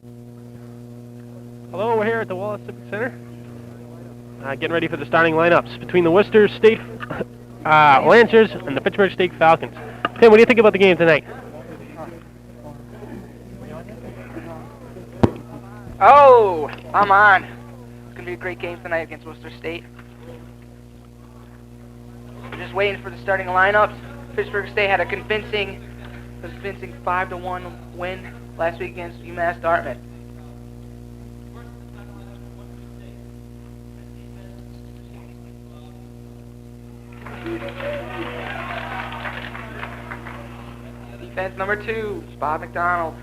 Hello, we're here at the Wallace Civic Center. Getting ready for the starting lineups between the Worcester State Lancers and the Fitchburg State Falcons. Tim, what do you think about the game tonight? Oh, I'm on. It's going to be a great game tonight against Worcester State. We're just waiting for the starting lineups. Fitchburg State had a convincing 5-1 win last week against UMass Dartmouth. Defense number 2, Bob McDonald.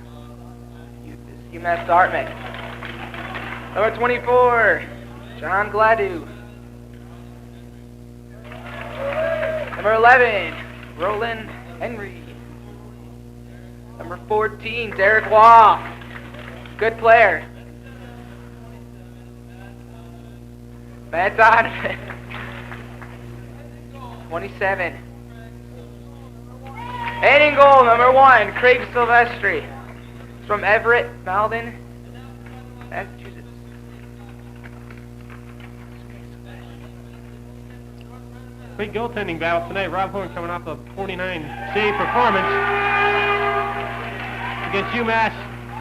UMass Dartmouth. Number 24, John Gladu. Number 11, Roland Henry. Number 14, Derek Wall. Good player. Matt Donovan. 27. And in goal, number 1, Craig Silvestri. From Everett, Malden, Massachusetts. Great goaltending battle tonight. Rob Horn coming off a 49 save performance against UMass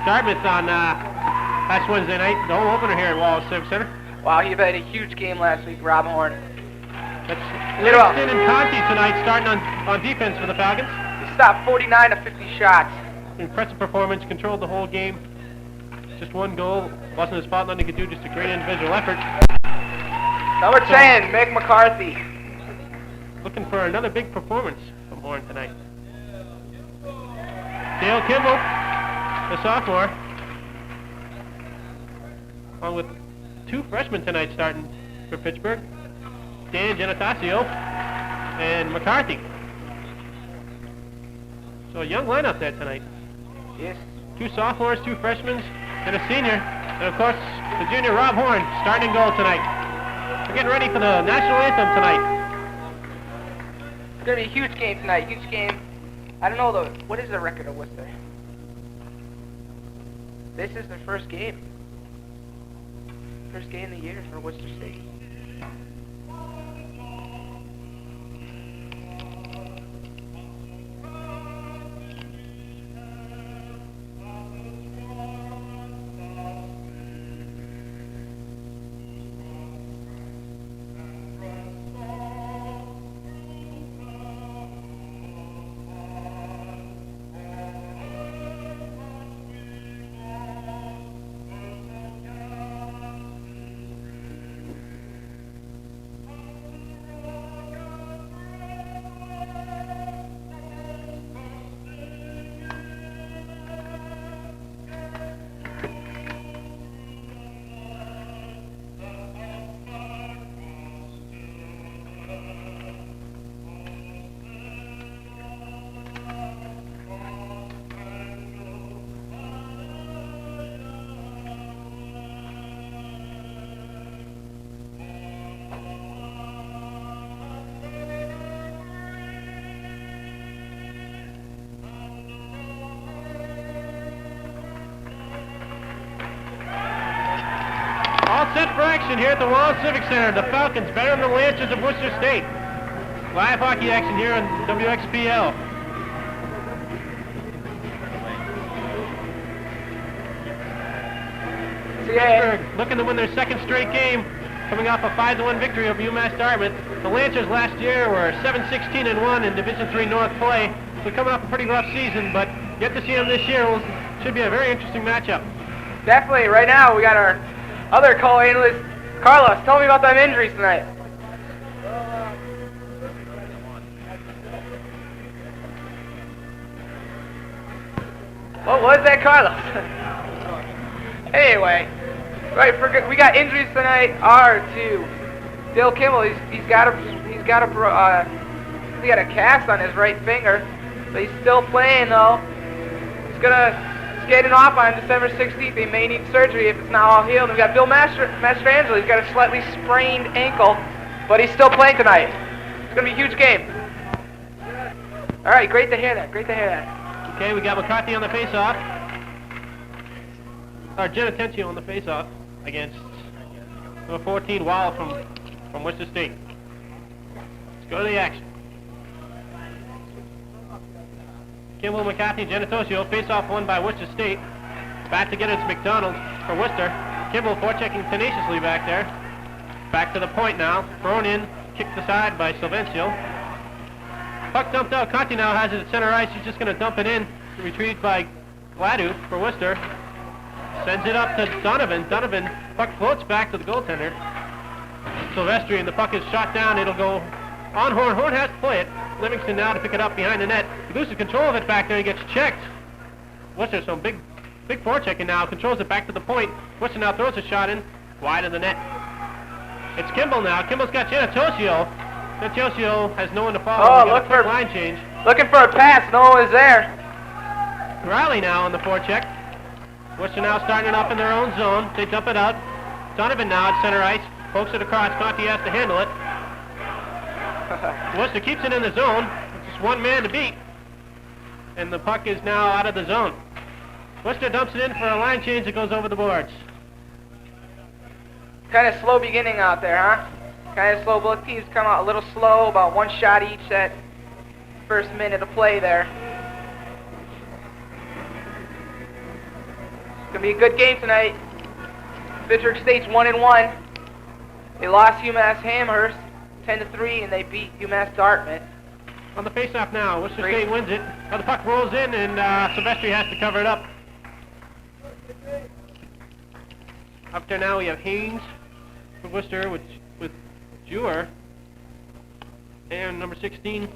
Dartmouth on last Wednesday night, the home opener here at Wallace Civic Center. Wow, he had a huge game last week, Rob Horn. That's Livingston and Conti tonight starting on defense for the Falcons. He stopped 49 of 50 shots. Impressive performance, controlled the whole game. Just one goal, wasn't his fault, nothing he could do, just a great individual effort. Number 10, Mick McCarthy. Looking for another big performance from Horn tonight. Dale Kimball, the sophomore, along with 2 freshmen tonight starting for Pittsburgh, Dan Genatasio and McCarthy. So a young lineup there tonight. Yes. 2 sophomores, 2 freshmen, and a senior. And of course, the junior Rob Horn starting goal tonight. We're getting ready for the national anthem tonight. It's going to be a huge game tonight, huge game. I don't know, though, what is the record of Worcester? This is their first game. First game of the year for Worcester State. Set for action here at the Wallace Civic Center. The Falcons better than the Lancers of Worcester State. Live hockey action here on WXPL. Pittsburgh looking to win their 2nd straight game, coming off a 5-1 victory over UMass Dartmouth. The Lancers last year were 7-16-1 in Division III North play, so coming off a pretty rough season, but yet to see them this year should be a very interesting matchup. Definitely. Right now, we got our other call analyst, Carlos. Tell me about them injuries tonight. What was that, Carlos? Anyway, right, we got injuries tonight. To Dale Kimball. He's got a cast on his right finger, but he's still playing though. He's skating off on December 16th. They may need surgery if it's not all healed. And we got Bill Mastrangelo. He's got a slightly sprained ankle, but he's still playing tonight. It's going to be a huge game. All right, great to hear that. Great to hear that. Okay, we got McCarthy on the face-off. Genitenzio on the face-off against number 14, Wall from Worcester State. Let's go to the action. Kimball, McCarthy, Genitenzio, face-off won by Worcester State. Back to get it, it's McDonald for Worcester. Kimball forechecking tenaciously back there. Back to the point now. Thrown in, kicked aside by Silvencio. Puck dumped out. Conti now has it at center ice. He's just going to dump it in. Retrieved by Gladu for Worcester. Sends it up to Donovan. Donovan, puck floats back to the goaltender. Silvestri, and the puck is shot down. It'll go on Horn. Horn has to play it. Livingston now to pick it up behind the net. He loses control of it back there. He gets checked. Worcester, some big forechecking now. Controls it back to the point. Worcester now throws a shot in. Wide of the net. It's Kimball now. Kimball's got Genitenzio. Genitenzio has no one to follow. Oh, look for a line change. Looking for a pass. No one was there. Riley now on the forecheck. Worcester now starting it up in their own zone. They dump it out. Donovan now at center ice. Pokes it across. Conti has to handle it. Worcester keeps it in the zone. It's just one man to beat. And the puck is now out of the zone. Worcester dumps it in for a line change that goes over the boards. Kind of slow beginning out there, huh? Kind of slow. Both teams come out a little slow, about one shot each that first minute of play there. It's going to be a good game tonight. Fitchburg State's 1-1. They lost UMass Amherst 10-3, and they beat UMass Dartmouth. On the faceoff now, Worcester State wins it. Now the puck rolls in, and Silvestri has to cover it up. Up there now we have Haynes for Worcester with Jewer and number 16,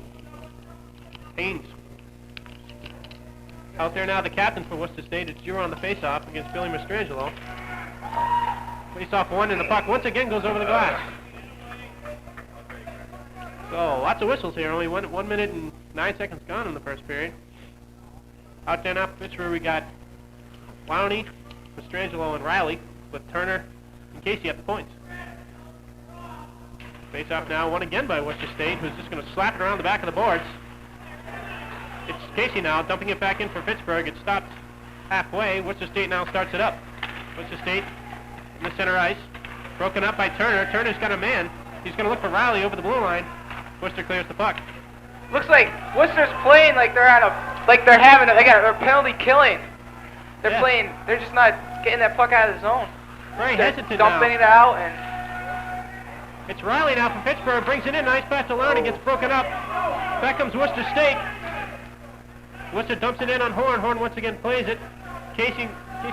Haynes. Out there now the captain for Worcester State. It's Jewer on the faceoff against Billy Mastrangelo. Faceoff one, and the puck once again goes over the glass. So lots of whistles here. Only 1 minute and 9 seconds gone in the first period. Out there now for Pittsburgh we got Lowney, Mastrangelo, and Riley with Turner and Casey at the points. Face-off now won again by Worcester State, who's just going to slap it around the back of the boards. It's Casey now dumping it back in for Pittsburgh. It stopped halfway. Worcester State now starts it up. Worcester State in the center ice. Broken up by Turner. Turner's got a man. He's going to look for Riley over the blue line. Worcester clears the puck. Looks like Worcester's playing like they're on a, they got a penalty killing. They're playing. They're just not getting that puck out of the zone. Very hesitant dumping now. it out, and it's Riley now from Fitchburg. Brings it in. Nice pass to Lowney. Gets broken up. Back comes Worcester State. Worcester dumps it in on Horn. Horn once again plays it. Casey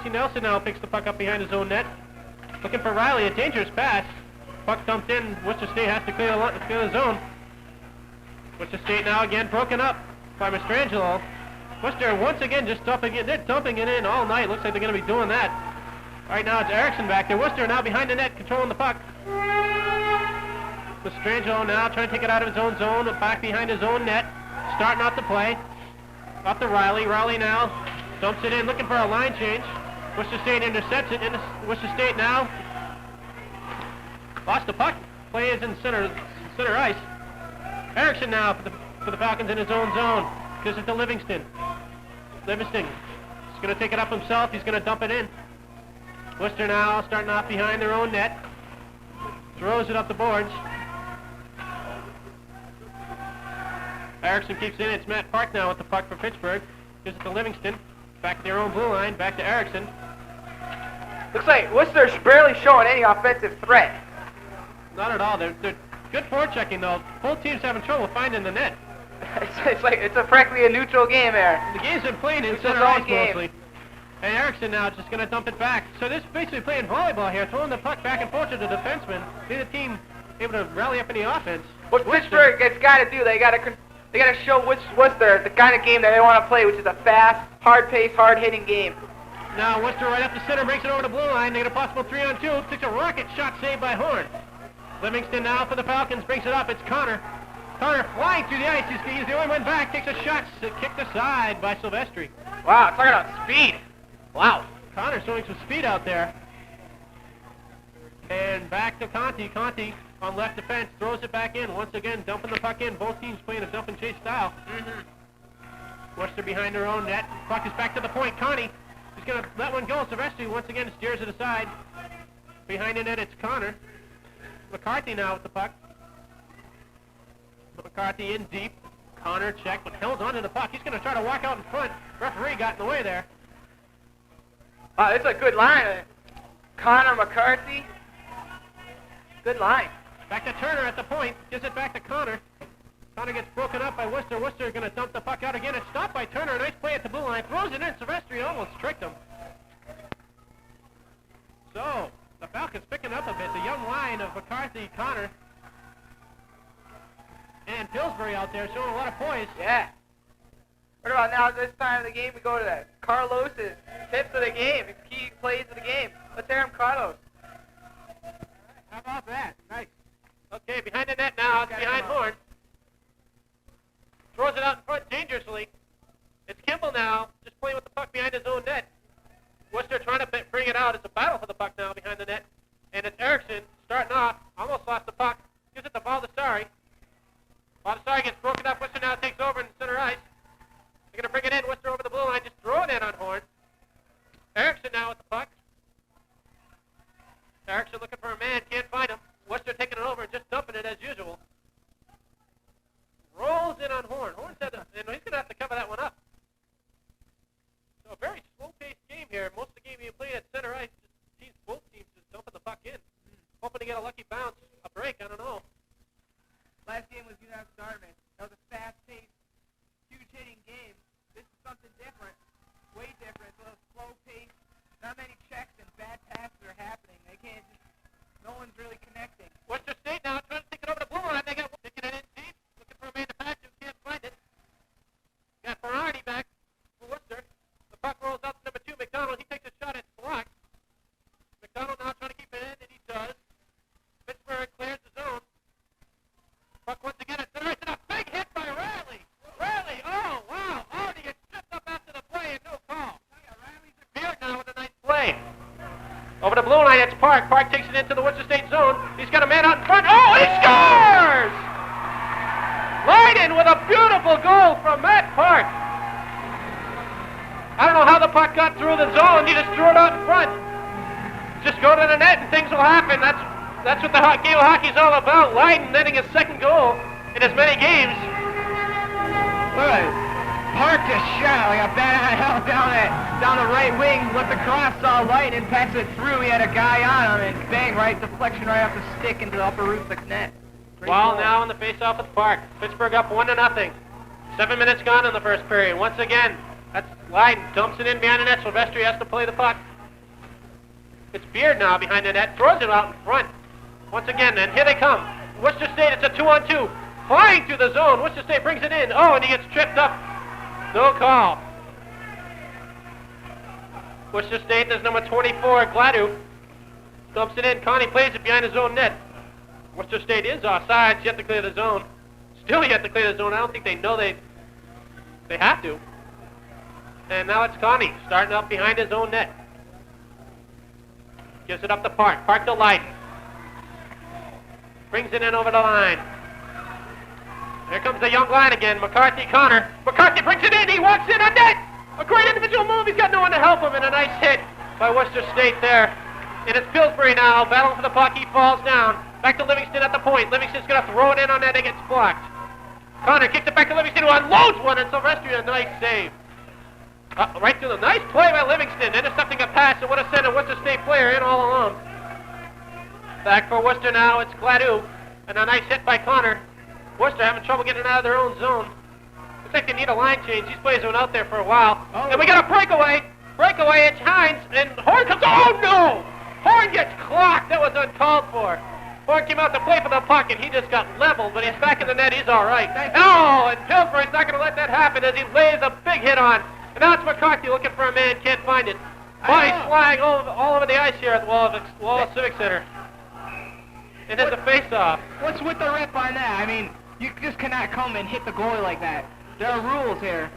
Nelson now picks the puck up behind his own net. Looking for Riley. A dangerous pass. Puck dumped in. Worcester State has to clear the zone. Worcester State now again broken up by Mastrangelo. Worcester once again just dumping it. They're dumping it in all night. Looks like they're going to be doing that. Right now it's Erickson back there. Worcester now behind the net, controlling the puck. Mastrangelo now trying to take it out of his own zone, back behind his own net. Starting out the play. Up to Riley. Riley now dumps it in, looking for a line change. Worcester State intercepts it. Worcester State now lost the puck. Play is in center ice. Erickson now for the Falcons in his own zone. Gives it to Livingston. Livingston is going to take it up himself. He's going to dump it in. Worcester now starting off behind their own net. Throws it up the boards. Erickson keeps it in. It's Matt Park now with the puck for Pittsburgh. Gives it to Livingston. Back to their own blue line. Back to Erickson. Looks like Worcester's barely showing any offensive threat. Not at all. They're good forechecking though. Both teams having trouble finding the net. It's practically a neutral game there. The game's been played in center ice mostly. And Erickson now just going to dump it back. So this is basically playing volleyball here, throwing the puck back and forth to the defenseman. Neither team able to rally up any offense. What Fitchburg has got to do, they got to show Worcester the kind of game that they want to play, which is a fast, hard-paced, hard-hitting game. Now Worcester right up the center, breaks it over the blue line. They get a possible 3-on-2. Takes a rocket shot saved by Horn. Livingston now for the Falcons, brings it up. It's Connor. Connor flying through the ice. He's the only one back. Takes a shot, kicked aside by Silvestri. Wow, talking about speed. Wow. Connor showing some speed out there. And back to Conti. Conti on left defense throws it back in. Once again, dumping the puck in. Both teams playing a dump and chase style. Worcester behind their own net. Puck is back to the point. Conti is going to let one go. Silvestri once again steers it aside. Behind the net, it's Connor. McCarthy now with the puck. McCarthy in deep. Connor checked, but held onto the puck. He's going to try to walk out in front. Referee got in the way there. Wow, it's a good line. Connor McCarthy. Good line. Back to Turner at the point. Gives it back to Connor. Connor gets broken up by Worcester. Worcester going to dump the puck out again. It's stopped by Turner. Nice play at the blue line. Throws it in. Silvestri almost tricked him. So, the Falcons picking up a bit. The young line of McCarthy, Connor, and Pillsbury out there showing a lot of poise. Yeah. What about now, this time of the game, we go to that Carlos's tips of the game, the key plays of the game. Let's hear him, Carlos. How about that? Nice. Okay, behind the net now. It's behind Horn. Throws it out in front dangerously. It's Kimball now, just playing with the puck behind his own net. Worcester trying to bring it out. It's a battle for the puck now behind the net. And it's Erickson starting off. Almost lost the puck. Gives it to Baldessari. Baldessari gets broken up. Worcester now takes over in center ice. They're going to bring it in. Worcester over the blue line. Just throw it in on Horn. Erickson now with the puck. Erickson looking for a man. Can't find him. Worcester taking it over and just dumping it as usual. Rolls in on Horn. Horn said that, and he's going to have to cover that one up. So a very slow-paced game here. Most of the game you played at center ice, both teams just dumping the puck in. Hoping to get a lucky bounce, a break, I don't know. Last game was UMass Dartmouth. That was a fast-paced, huge-hitting game. This is something different, way different. It's a little slow-paced. Not many checks and bad passes are happening. They can't just, no one's really connecting. Worcester State now trying to take it over the blue line. They got taking it in deep, looking for a man to pass him, can't find it. Got Ferrari back for Worcester. The puck rolls out to number 2, McDonald. He takes a shot at blocked. McDonald now trying to keep it in, and he does. Fitchburg clears the zone. Puck once again at center ice, and a big hit by Riley. Riley, oh, wow. Oh, and he gets tripped up after the play and no call. Riley's appeared now with a nice play. Over the blue line, it's Park. Park takes it into the Worcester State zone. He's got a man out in front. Oh, he scores! Leiden with a beautiful goal from Matt Park. I don't know how the puck got through the zone. He just threw it out in front. Just go to the net and things will happen. That's what the game of hockey is all about. Leiden netting his second goal in as many games. Look, Park just shot like a bat out of hell down the right wing. Looked across, saw light, and passed it through. He had a guy on him, and bang, right deflection right off the stick into the upper roof of the net. Well, now in the face-off with Park. Pittsburgh up 1-0. 7 minutes gone in the first period. Once again, that's Leiden. Dumps it in behind the net. Silvestri has to play the puck. It's Beard now behind the net. Throws it out in front. Once again, and here they come. Worcester State, it's a 2-on-2. Flying through the zone. Worcester State brings it in. Oh, and he gets tripped up. No call. Worcester State, there's number 24, Gladu. Dumps it in. Connie plays it behind his own net. Worcester State is offsides, yet to clear the zone. Still yet to clear the zone. I don't think they know they have to. And now it's Connie starting up behind his own net. Gives it up to Park. Park to Leiden. Brings it in over the line. Here comes the young line again. McCarthy, Connor. McCarthy brings it in. He walks in a net. A great individual move. He's got no one to help him. And a nice hit by Worcester State there. And it's Pillsbury now battling for the puck. He falls down. Back to Livingston at the point. Livingston's going to throw it in on net. It gets blocked. Connor kicks it back to Livingston, who unloads one. And Silvestri, a nice save. Right through the nice play by Livingston. Intercepting a pass that would have sent a Worcester State player in all alone. Back for Worcester now. It's Gladu. And a nice hit by Connor. Worcester having trouble getting out of their own zone. Looks like they need a line change. These players have been out there for a while. Oh. And we got a breakaway. Breakaway, it's Hines. And Horn comes. Oh, no! Horn gets clocked. That was uncalled for. Horn came out to play for the puck, and he just got leveled. But he's back in the net. He's all right. Oh, and Pillsbury's not going to let that happen as he lays a big hit on. And now it's McCarthy looking for a man. Can't find it. Body flying all over the ice here at the wall of Civic Center. And there's a face-off. What's with the rip on that? I mean, you just cannot come and hit the goalie like that. There are rules here.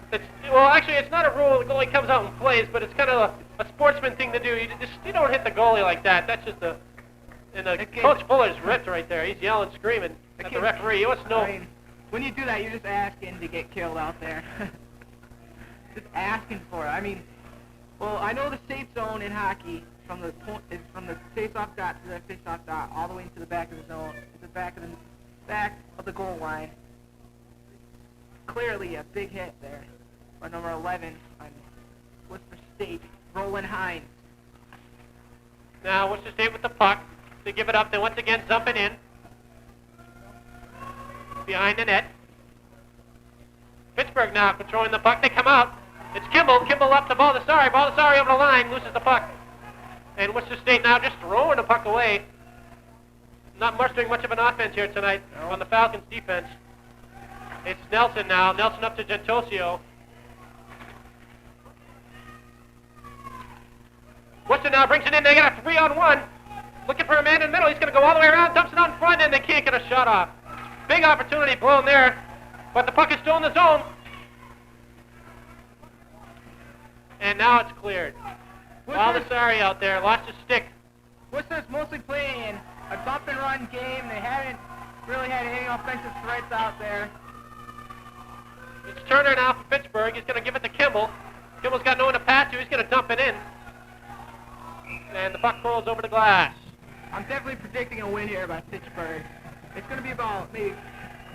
Well, actually, it's not a rule. The goalie comes out and plays, but it's kind of a sportsman thing to do. You don't hit the goalie like that. That's just Coach Fuller's ripped right there. He's yelling, screaming at the referee. He wants to know. I mean, when you do that, you're just asking to get killed out there. Just asking for it. I mean, Well, I know the safe zone in hockey from the point is from the face-off dot to the face-off dot all the way into the back of the zone, to the back of the goal line. Clearly a big hit there by number 11 on Worcester State, Roland Hines. Now Worcester State with the puck. They give it up. They once again dump it in. Behind the net. Fitchburg now controlling the puck. They come out. It's Kimball. Kimball up to Baldessari. Baldessari over the line. Loses the puck. And Worcester State now just throwing the puck away. Not mustering much of an offense here tonight on the Falcons defense. It's Nelson now. Nelson up to Gentosio. Worcester now brings it in. They got a 3-on-1. Looking for a man in the middle. He's going to go all the way around. Dumps it out in front, and they can't get a shot off. Big opportunity blown there. But the puck is still in the zone. And now it's cleared. Baldessari out there. Lost his stick. Worcester's mostly playing a bump and run game. They haven't really had any offensive threats out there. It's Turner now for Fitchburg. He's going to give it to Kimball. Kimball's got no one to pass to. He's going to dump it in. And the puck rolls over the glass. I'm definitely predicting a win here by Fitchburg. It's going to be about maybe.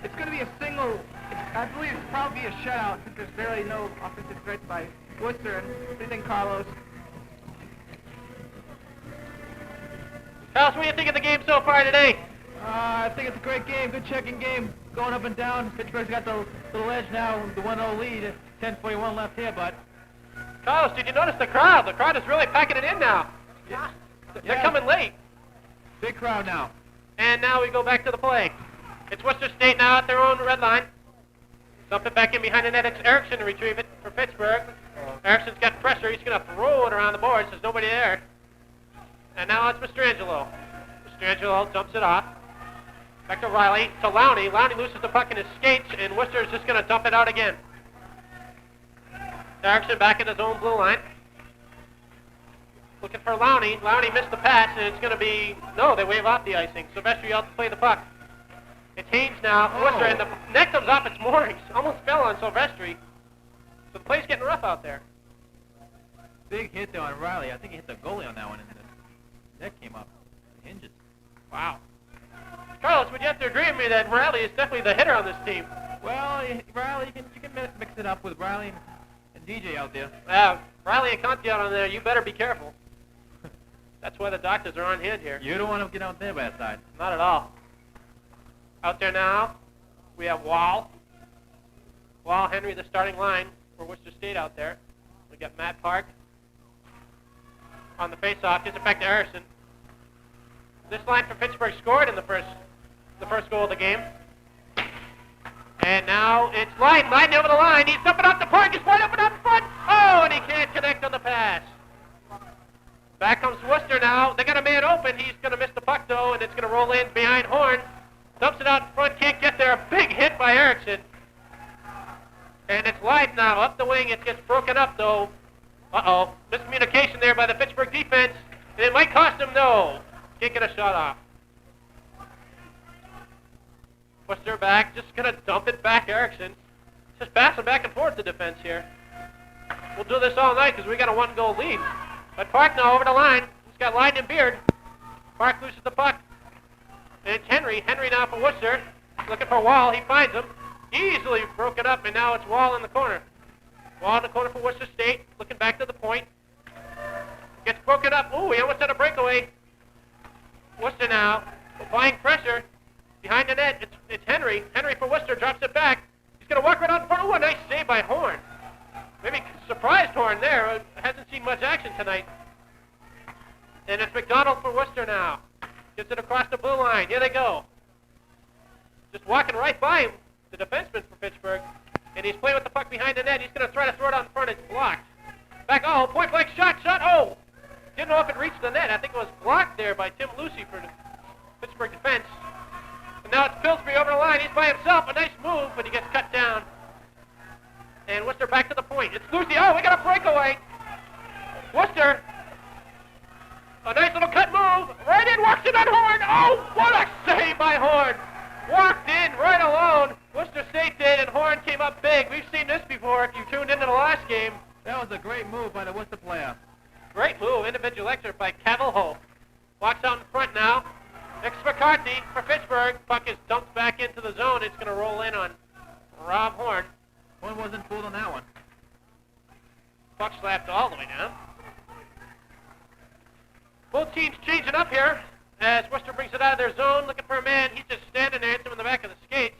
It's going to be a single. I believe it's probably a shutout since there's barely no offensive threats by Worcester. What do you think, Carlos? Carlos, what do you think of the game so far today? I think it's a great game, good checking game, going up and down. Fitchburg's got the little edge now, the 1-0 lead. 10:41 left here, but Carlos, did you notice the crowd? The crowd is really packing it in now. yeah. They're coming late. Big crowd now. And now we go back to the play. It's Worcester State now at their own red line. Dump it back in behind the net. It's Erickson to retrieve it for Pittsburgh. Erickson's got pressure. He's going to throw it around the boards. There's nobody there. And now it's Mastrangelo. Mastrangelo dumps it off. Back to Riley. To Lowney. Lowney loses the puck in his skates, and Worcester is just going to dump it out again. Erickson back in his own blue line. Looking for Lowney. Lowney missed the pass, and it's going to be... No, they wave off the icing. Silvestri out to play the puck. It's Haynes now for Worcester, and the net comes off its moorings. Almost fell on Silvestri. So the play's getting rough out there. Big hit there on Riley. I think he hit the goalie on that one, and the net came up. The hinges. Wow. Carlos, would you have to agree with me that Riley is definitely the hitter on this team? Well, Riley, you can mix it up with Riley and DJ out there. Riley and Conti out on there, you better be careful. That's why the doctors are on hand here. You don't want to get out there bad side. Not at all. Out there now, we have Wall. Wall, Henry, the starting line for Worcester State out there. We got Matt Park on the faceoff. Gives it back to Harrison. This line for Pittsburgh scored in the first goal of the game. And now it's Lydon. Lydon over the line. He's dumping out the Park. He's wide open up front. Oh, and he can't connect on the pass. Back comes Worcester now. They got a man open. He's going to miss the puck, though, and it's going to roll in behind Horn. Dumps it out in front. Can't get there. A big hit by Erickson. And it's Lydon now up the wing. It gets broken up, though. Uh-oh. Miscommunication there by the Fitchburg defense. And it might cost him, no. Can't get a shot off. Worcester back. Just going to dump it back, Erickson. Just passing back and forth the defense here. We'll do this all night because we got a one-goal lead. But Park now over the line. He's got Lydon and Beard. Park loses the puck. And it's Henry. Henry now for Worcester. Looking for Wall. He finds him. Easily broken up, and now it's Wall in the corner. Wall in the corner for Worcester State. Looking back to the point. Gets broken up. Ooh, he almost had a breakaway. Worcester now applying pressure behind the net. It's Henry. Henry for Worcester drops it back. He's going to walk right out in front. Ooh, a nice save by Horn. Maybe surprised Horn there. Hasn't seen much action tonight. And it's McDonald for Worcester now. Gets it across the blue line. Here they go. Just walking right by him, the defenseman for Pittsburgh. And he's playing with the puck behind the net. He's going to try to throw it out in front. It's blocked. Back, oh, point blank shot. Oh! Didn't know if it reached the net. I think it was blocked there by Tim Lucy for the Pittsburgh defense. And now it's Pillsbury over the line. He's by himself. A nice move, but he gets cut down. And Worcester back to the point. It's Lucy. Oh, we got a breakaway. Worcester. A nice little cut move. Right in, walks in on Horn. Oh, what a save by Horn. Walked in right alone. Worcester State did, and Horn came up big. We've seen this before if you tuned into the last game. That was a great move by the Worcester player. Great move, individual exert by Cavill. Walks out in front now. Next McCarthy for Fitchburg. Puck is dumped back into the zone. It's going to roll in on Rob Horn. One wasn't fooled on that one. Puck slapped all the way down. Both teams changing up here as Worcester brings it out of their zone, looking for a man. He's just standing there. Hits him in the back of the skates.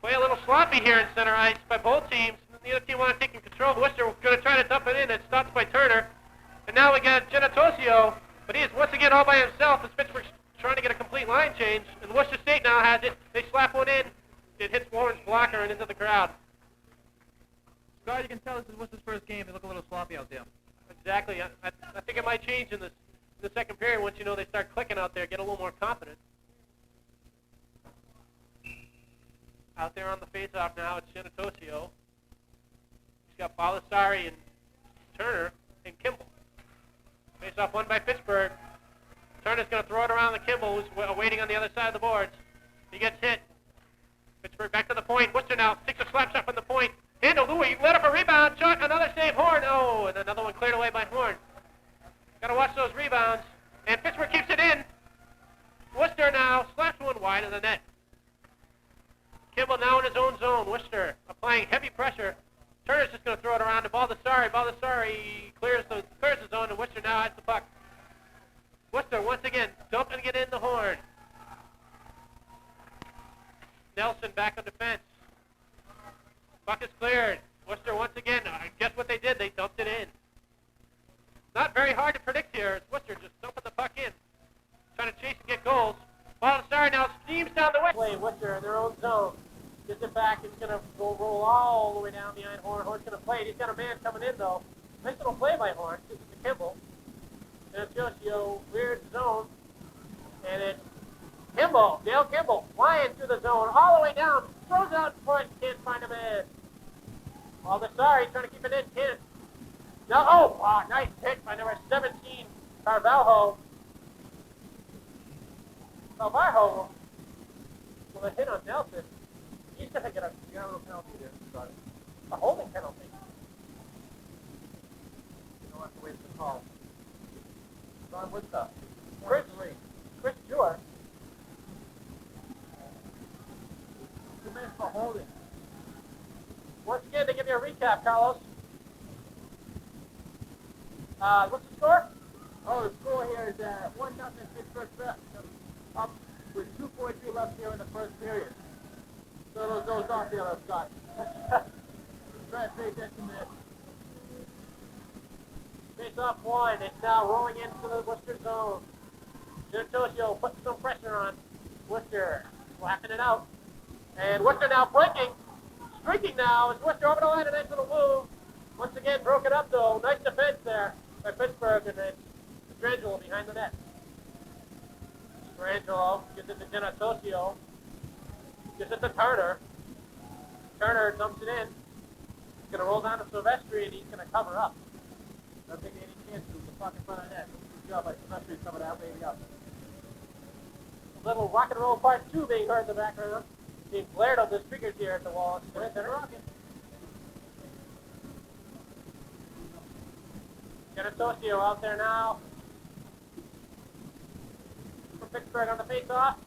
Play a little sloppy here in center ice by both teams. The other team want to take control. Worcester going to try to dump it in. It's stopped by Turner. And now we got Genitosio, but he is once again all by himself as Pittsburgh's trying to get a complete line change. And Worcester State now has it. They slap one in. It hits Warren's blocker and into the crowd. Scott, you can tell this is Worcester's first game. They look a little sloppy out there. Exactly. I think it might change in the second period once they start clicking out there, get a little more confident. Out there on the face-off now, it's Genitosio. He's got Baldessari and Turner and Kimball. Face-off won by Fitchburg. Turner's going to throw it around the Kimball, who's waiting on the other side of the boards. He gets hit. Pittsburgh back to the point. Worcester now takes a slap shot from the point. Handle Louis, let up a rebound, shot, another save, Horn. Oh, and another one cleared away by Horn. Got to watch those rebounds. And Pittsburgh keeps it in. Worcester now slaps one wide of the net. Kimball now in his own zone. Worcester applying heavy pressure. Turner's just going to throw it around to Baldessari. Baldessari clears the zone, and Worcester now has the puck. Worcester once again dumping it in the Horn. Nelson back on defense. Puck is cleared. Worcester once again, guess what they did? They dumped it in. Not very hard to predict here. It's Worcester just dumping the puck in. Trying to chase and get goals. Baldessari now steams down the way. Play Worcester in their own zone. Gets it back. It's going to roll all the way down behind Horn. Horn's going to play it. He's got a man coming in, though. Nice little play by Horn. This is to Kimball. And Josio weird zone. And it's Kimball, Dale Kimball, flying through the zone all the way down. Throws out in front. Can't find a man. Baldessari trying to keep it in. Can't. No, wow, nice hit by number 17, Carvalho. Carvalho with a hit on Nelson. He's going to get a penalty there. A holding penalty. You don't have to wait for the call. Ron Woodstuff. Chris Jewett. 2 minutes for holding. Once again, to give you a recap, Carlos. What's the score? Oh, the score here is 1-0 Fitchburg up with 2:42 left here in the first period. So those off there, Scott. Try to pay attention to this. Face-off one. It's now rolling into the Worcester zone. Genitosio putting some pressure on Worcester. Slapping it out. And Worcester now breaking. Streaking now. It's Worcester over the line. A nice little move. Once again, broke it up, though. Nice defense there by Pittsburgh. And then Strangelo behind the net. Strangelo gives it to Genitosio. Gives it to Turner. Turner dumps it in. He's going to roll down to Silvestri, and he's going to cover up. Doesn't take any chance to the puck in front of the net. Good job by Silvestri to cover that baby up. A little rock and roll part 2 being heard in the background. Being blared on the speakers here at the wall. Genitosio out there now. For Pittsburgh on the face-off.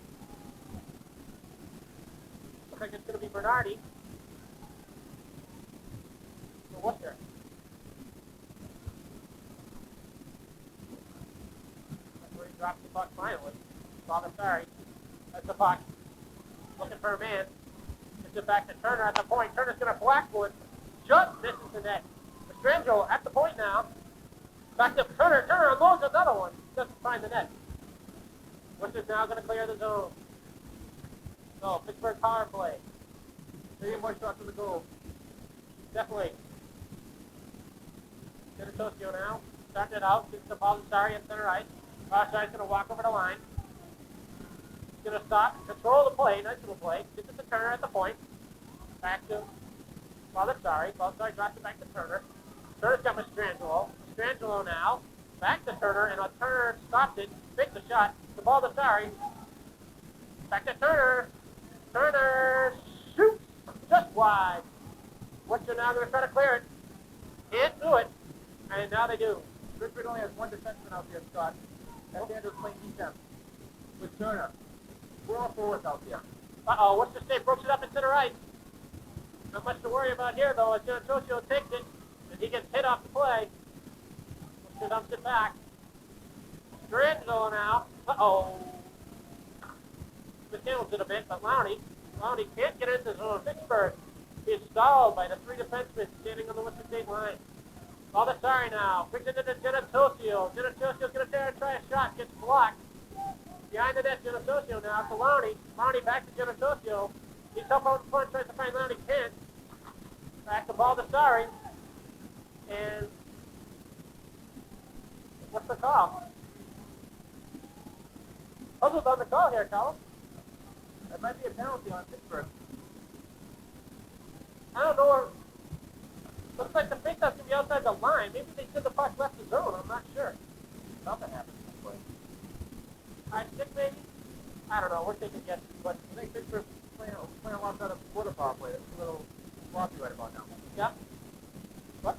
Looks like it's going to be Bernardi. For Worcester. That's where he drops the puck finally. Baldessari. That's the puck. Looking for a man. Gets it back to Turner at the point. Turner's going to blackwood. Just misses the net. Mastrangelo at the point now. Back to Turner. Turner unloads another one. Doesn't find the net. Worcester's now going to clear the zone. So, Pittsburgh power play. 3 more shots on the goal. Definitely. Genitosio now. Starting it out. Gets the Baldessari at center ice. Baldessari's going to walk over the line. He's going to stop. Control the play. Nice little play. Gets it to Turner at the point. Back to Baldessari. Baldessari drops it back to Turner. Turner's got Mastrangelo. Mastrangelo now. Back to Turner. And Turner stopped it. Faked the shot. To Baldessari. Back to Turner. Turner shoots just wide. Worcester now going to try to clear it. Can't do it. And now they do. Fitchburg only has one defenseman out there, Scott. That's Andrews playing defense with Turner. We're all forwards out there. Uh-oh, Worcester State breaks it up into the right. Not much to worry about here, though, as Giannatosio takes it, and he gets hit off the play. Worcester dumps it back. Strangelo now. Uh-oh. Mishandles it a bit, but Lowney can't get into the zone. Fitchburg is stalled by the three defensemen standing on the Worcester State line. Baldessari now. Brings it into Giannatosio. Giannatosio's going to try a shot. Gets blocked. Behind the net, Giannatosio now to Lowney. Lowney back to Giannatosio. He's up out in front, tries to find Lowney. Can't. Back to Baldessari. And what's the call? Puzzled on the call here, Colin. That might be a penalty on Fitchburg. I don't know where. Looks like the faceoff's going to be outside the line. Maybe they said the puck left the zone. I'm not sure. Something happened this way. I think maybe. I don't know. We're taking guesses, but I think Fitchburg's playing alongside a quarter power play. It's a little sloppy right about now. yeah. What?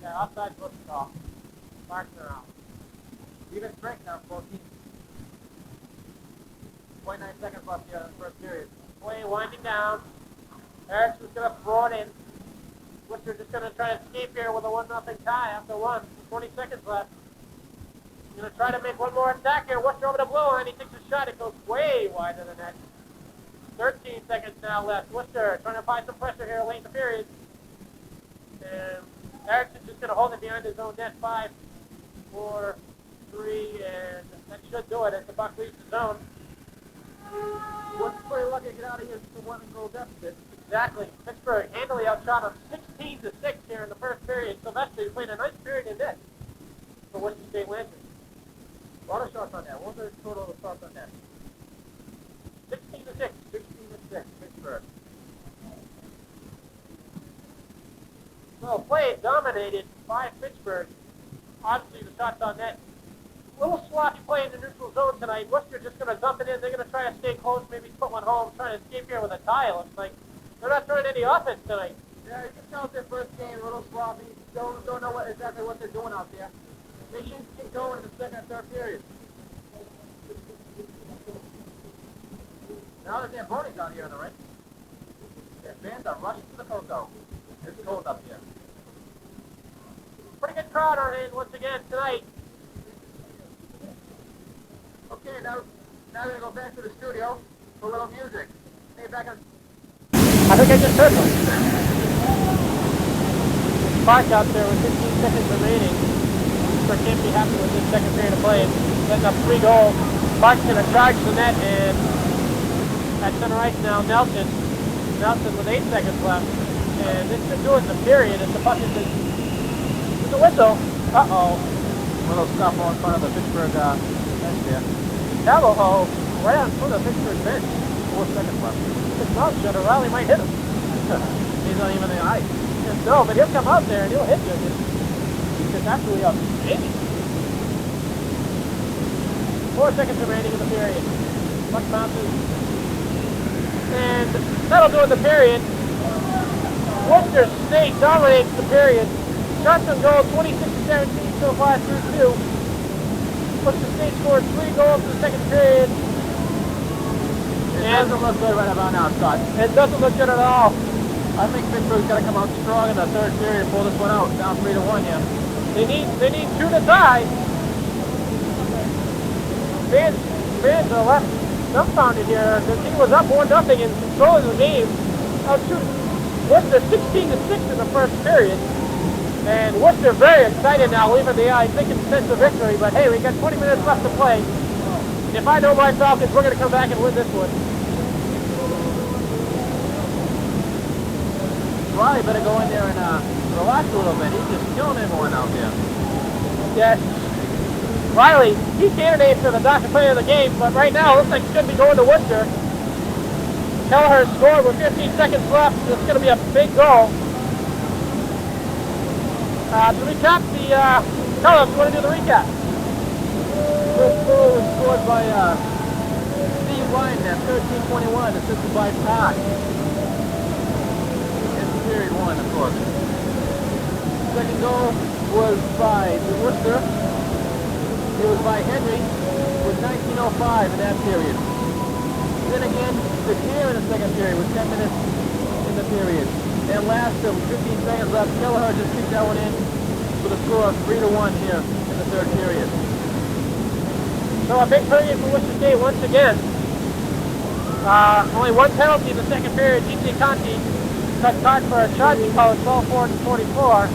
Yeah, outside was the call. Marks are out. Even strength now for both teams. 29 seconds left here in the first period. Play winding down. Erickson's going to throw it in. Worcester just going to try to escape here with a 1-0 tie after 20 seconds left. He's going to try to make one more attack here. Worcester over the blue line. He takes a shot. It goes way wide of the net. 13 seconds now left. Worcester trying to find some pressure here late in the period. And Erickson's just going to hold it behind his own net. 5, 4, 3, and that should do it as the puck leaves the zone. Worcester's pretty lucky to get out of here with a 1-goal deficit. Exactly. Pittsburgh handily outshot them 16-6 here in the first period. Sylvester played a nice period in net for Worcester State Lancers. A lot of shots on that. What was the total of shots on that? 16-6. 16-6, Fitchburg. So play dominated by Pittsburgh. Obviously the shots on net. A little sloppy play in the neutral zone tonight. Worcester just going to dump it in. They're going to try to stay close, maybe put one home, trying to escape here with a tie. It looks like they're not throwing any offense tonight. Yeah, you can tell it's their first game, a little sloppy. Don't know exactly what they're doing out there. They should keep going in the second and third period. Now the Zambonis out here on the rink. Their fans are rushing to the Coco. It's cold up here. Pretty good crowd on hand once again tonight. Okay, now we're going to go back to the studio for a little music. Hey, back on. I think I just heard them. Park out there with 15 seconds remaining. Pittsburgh can't be happy with this second period of play. Setting up 3 goals. Park's going to charge the net, and at center ice now, Nelson with 8 seconds left. And this should do it in the period as the puck is with the whistle. Uh-oh. A little stuff on front of the Fitchburg bench there. Cavaho right on front of the Fitchburg bench. 4 seconds left. His mouth shut, or Riley might hit him. He's not even in the ice. No, but he'll come out there and he'll hit you. He's just absolutely outstanding. 4 seconds remaining in the period. Puck bounces. And that'll do it in the period. Worcester State dominates the period. Shots on goal 26-17 so far through 2. Worcester State scored 3 goals in the second period. It doesn't look good right about now, Scott. It doesn't look good at all. I think Fitchburg's got to come out strong in the third period and pull this one out. Down 3-1 here. They need 2 to tie. Fans are left dumbfounded here. The team was up 1-0 in control of the game. Worcester 16-6 in the first period. And Worcester very excited now, leaving the ice, thinking sense of victory. But hey, we got 20 minutes left to play. And if I know my Falcons, we're going to come back and win this one. Riley better go in there and relax a little bit. He's just killing everyone out there. Yes. Riley, he's candidate for the Dr. Player of the game, but right now it looks like he should be going to Worcester. Kelleher scored with 15 seconds left. It's going to be a big goal. To recap the Kelleher, you want to do the recap? First goal was scored by Steve Ryan at 13:21, assisted by Park. His period one, of course. Second goal was by Worcester. It was by Henry with 19:05 in that period. Then again, it's here in the second period with 10 minutes in the period. And last, 15 seconds left. Kelleher just kicked that one in with a score of 3-1 here in the third period. So a big period for Worcester State once again. Only one penalty in the second period. G.T. Conti cut card for a charging call at 12-4-44.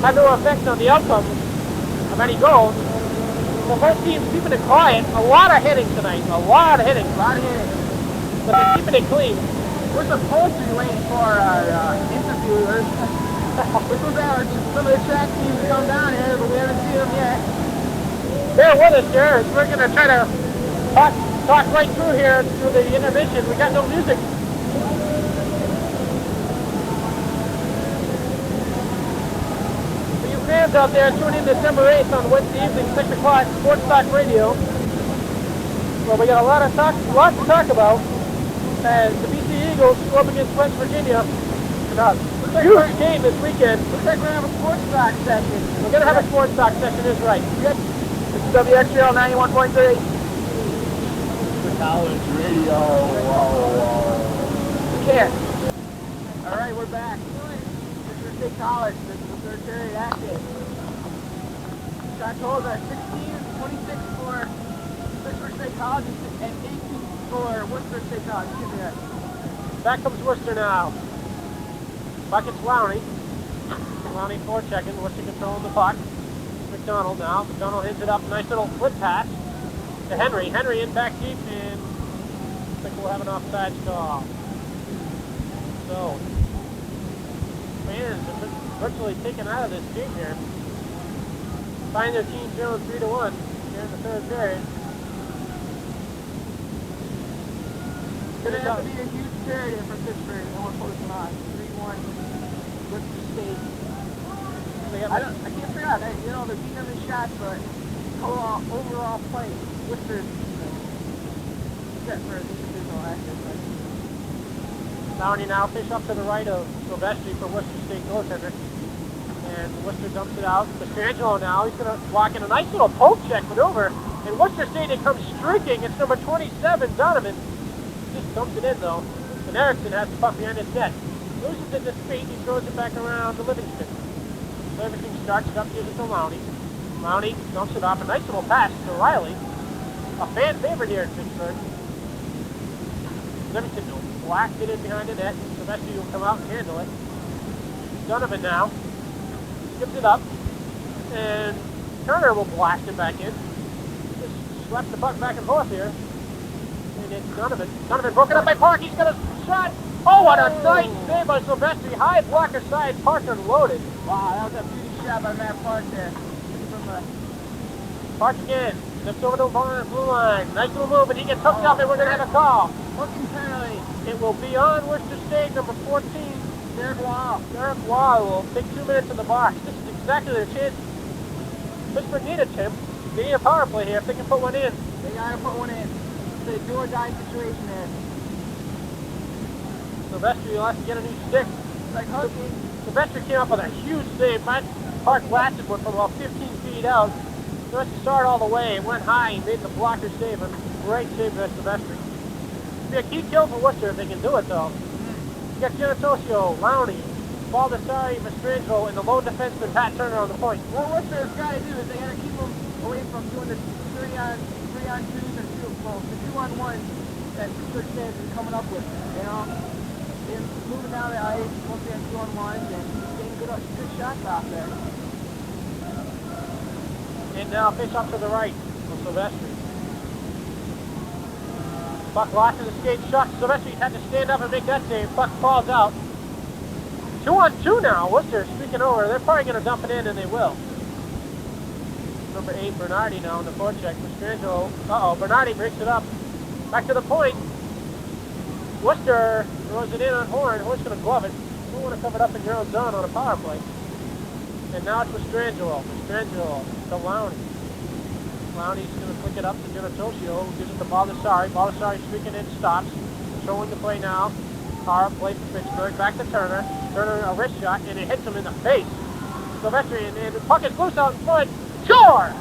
Had no effect on the outcome of any goals. So both teams keeping it quiet. A lot of hitting tonight. A lot of hitting. But they're keeping it clean. We're supposed to be waiting for our interviewers. We're supposed to have some of the track teams come down here, but we haven't seen them yet. Bear with us here. We're going to try to talk right through here through the intermission. We got no music. For you fans out there, tune in December 8th on Wednesday evening, 6 o'clock, Sports Talk Radio. Well, we got a lot to talk about. As the BC Eagles go up against West Virginia. Huge game this weekend. Looks like we're going to have a sports talk session. We're going to have a sports talk session, is right. This is WXPL 91.3. The college radio. We can't. All right, we're back. Fitchburg State College. This is the third period action. Shot totals are 16-26 for Fitchburg State College and 18 for Worcester State College. Excuse me. Back comes Worcester now. Bucket's Lowney. Lowney forechecking. Worcester controlling the puck. McDonald now. McDonald hits it up. Nice little flip pass to Henry. Henry in back deep, and I think we'll have an offside call. So, fans are virtually taken out of this game here. Find their team trailing 3-1 here in the third period. It's going to have to be a huge period for Fitchburg, and we're posting on 3-1 Worcester State. I can't figure out, you know, they're beating them in shots, but overall play, Worcester's set for the individual action. Downey now fish up to the right of Silvestri for Worcester State goaltender. And Worcester dumps it out. Pestrangelo now, he's going to walk in a nice little poke check maneuver. And Worcester State, it comes streaking. It's number 27, Donovan. Just dumps it in though. And Erickson has the puck behind his net. Loses it to feet, he throws it back around to Livingston. So everything starts it up, gives it to Lowney. Lowney dumps it off, a nice little pass to Riley. A fan favorite here in Fitchburg. Livingston will blast it in behind the net. Silvestri will come out and handle it. Donovan now skips it up. And Turner will blast it back in. Just slaps the puck back and forth here. And it's Donovan. Donovan broken up by Park. He's got a shot. Oh, what a nice save by Silvestri. High blocker side. Parker loaded. Wow, that was a beauty shot by Matt Park there. Park again. Steps over the blue line. Nice little move, and he gets hooked up, and we're going to have a call. Hooking penalty. It will be on Worcester State, number 14. Derek Wall. Derek Wall will take 2 minutes in the box. This is exactly their chance. Pittsburgh need a tip. They need a power play here if they can put one in. They got to put one in. It's a do or die situation there. Silvestri will have to get a new stick. It's like hooking. Silvestri came up with a huge save. Matt Park blasted one from about 15 feet out. Silvestri saw it all the way. It went high. He made the blocker save. A great save by Silvestri. It'll be a key kill for Worcester if they can do it, though. You got Giannatosio, Lowney, Baldessari, Mastrangelo, and the lone defenseman Pat Turner on the point. What Worcester's got to do is they got to keep them away from doing the 3-on-2s and 2-on-1s that Fitchburg State is coming up with. You know, they're moving down the ice, mostly on 2-on-1s, and getting good shots off there. And now fish up to the right from Silvestri. Puck lost in the skate shot. Silvestri had to stand up and make that save. Puck falls out. 2-on-2 now. Worcester streaking over. They're probably going to dump it in, and they will. Number 8, Bernardi now on the forecheck. Mastrangelo. Bernardi breaks it up. Back to the point. Worcester throws it in on Horn. Horn's going to glove it. You don't want to cover it up in your own zone on a power play. And now it's Mastrangelo. Mastrangelo to Lowney. Lowney's going to flick it up to Giannatosio, who gives it to Baldessari. Baldessari streaking in, stops. Controlling the play now. Power play for Fitchburg. Back to Turner. Turner a wrist shot, and it hits him in the face. Silvestri, and the puck is loose out in front. Score!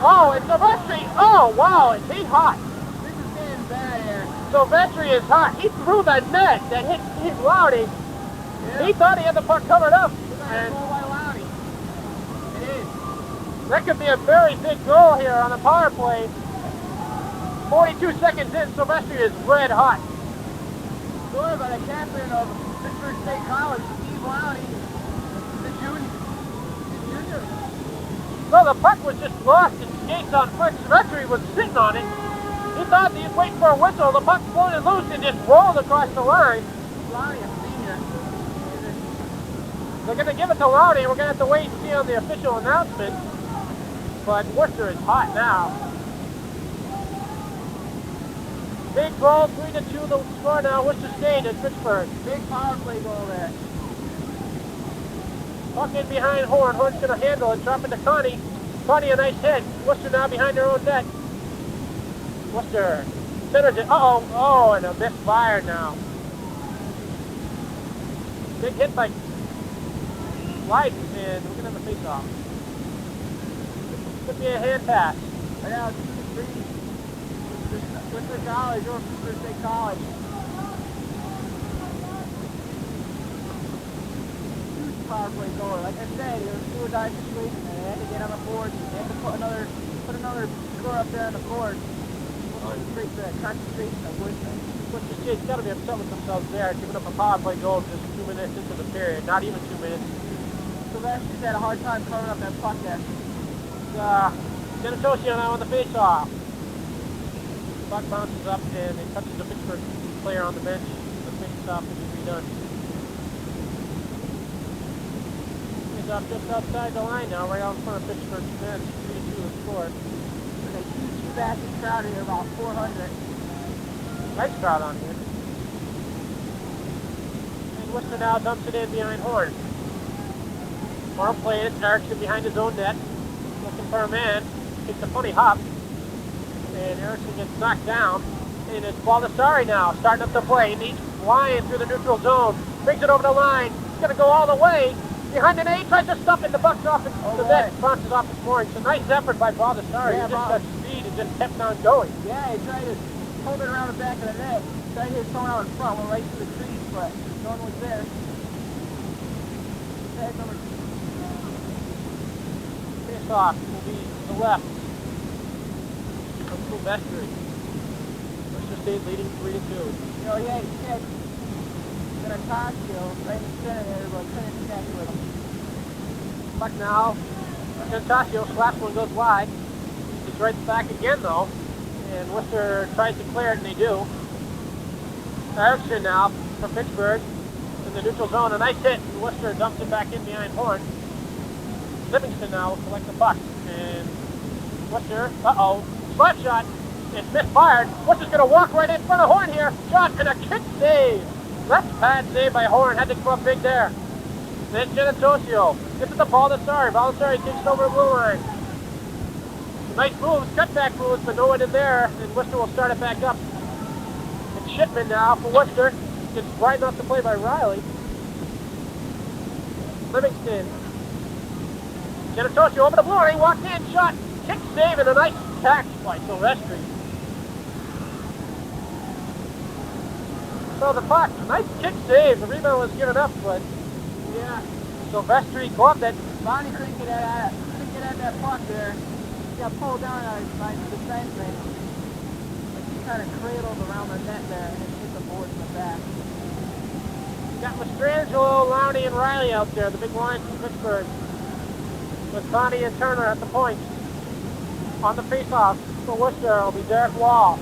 Oh, and Silvestri, oh, wow, is he hot? This is getting bad here. Silvestri is hot. He threw the net that hit Steve Loudy. Yeah. He thought he had the puck covered up. And And by Loudy. It is. that could be a very big goal here on the power play. 42 seconds in, Silvestri is red hot. Scored by the captain of Fitchburg State College, Steve Loudy, the junior. So the puck was just lost in skates on foot. Silvestri was sitting on it. He thought he was waiting for a whistle. The puck floated loose and just rolled across the line. Loudy, a senior. They're going to give it to Loudy. We're going to have to wait and see on the official announcement. But Worcester is hot now. Big goal, 3-2 the score now. Worcester State at Fitchburg. Big power play goal there. Puck in behind Horn. Horn's going to handle it. Drop it to Connie. Connie a nice hit. Worcester now behind their own net. Worcester centers it. Uh-oh. Oh, and a misfire now. Big hit by Light, and we're going to have a face-off. Could be a hand pass. Right now, 2-3. Worcester College or Fitchburg State College. Huge power play goal. Like I said, it was a do-or-die situation. They had to get on the board. They had to put another score up there on the board. Increase the concentration of Worcester. Worcester State's got to be upset with themselves there, giving up a power play goal just 2 minutes into the period. Not even 2 minutes. So Sylvester's had a hard time covering up that puck there. Genitosio now on the face-off. Puck bounces up and it touches the Fitchburg player on the bench. The face-off is redone. He's up just outside the line now, right out in front of Fitchburg's bench. 3-2 the score. There's a huge massive crowd here, about 400. Nice crowd on here. And Worcester now dumps it in behind Horn. Horn playing it, Erickson behind his own net. Looking for a man. Takes a funny hop. And Erickson gets knocked down. And it's Baldessari now, starting up the play. And he's flying through the neutral zone. Brings it over the line. He's going to go all the way. Behind the net, he tries to stuff it. The buck's off the net. Bounces off his mooring. It's a nice effort by Baldessari. Yeah, He just got speed and just kept on going. Yeah, he tried to hold it around the back of the net. Tried to hit someone out in front, went right through the trees, but no one was there. Tag number 2. Face-off will be to the left of Silvestri. Worcester State leading 3-2. You know, he had Genitosio right in the center there, but couldn't connect with him. Puck now. Genitosio slaps one, goes wide. He's right back again though. And Worcester tries to clear it, and they do. Erickson now from Fitchburg in the neutral zone. A nice hit, and Worcester dumps it back in behind Horn. Livingston now will collect the puck. And Worcester, slap shot. It's misfired. Worcester's going to walk right in front of Horn here. Shot and a kick save. Left pad save by Horn. Had to come up big there. Then Genitosio. Gets it to Baldessari. Baldessari takes over the blue line. Nice moves, cutback moves, but no one in there. And Worcester will start it back up. And Shipman now for Worcester. Gets right off the play by Riley. Livingston. Genitosio over the blue line. Walked in, shot, kick save, and a nice catch by Silvestri. So the puck, nice kick save. The rebound was given up, but yeah, Silvestri gloved it. Bonnie couldn't get at that puck there. He got pulled down by the defenseman. Like he kind of cradled around the net there and hit the boards in the back. You got Mastrangelo, Lowney, and Riley out there, the big line from Fitchburg. With Connie and Turner at the point. On the face-off for Worcester will be Derek Wall.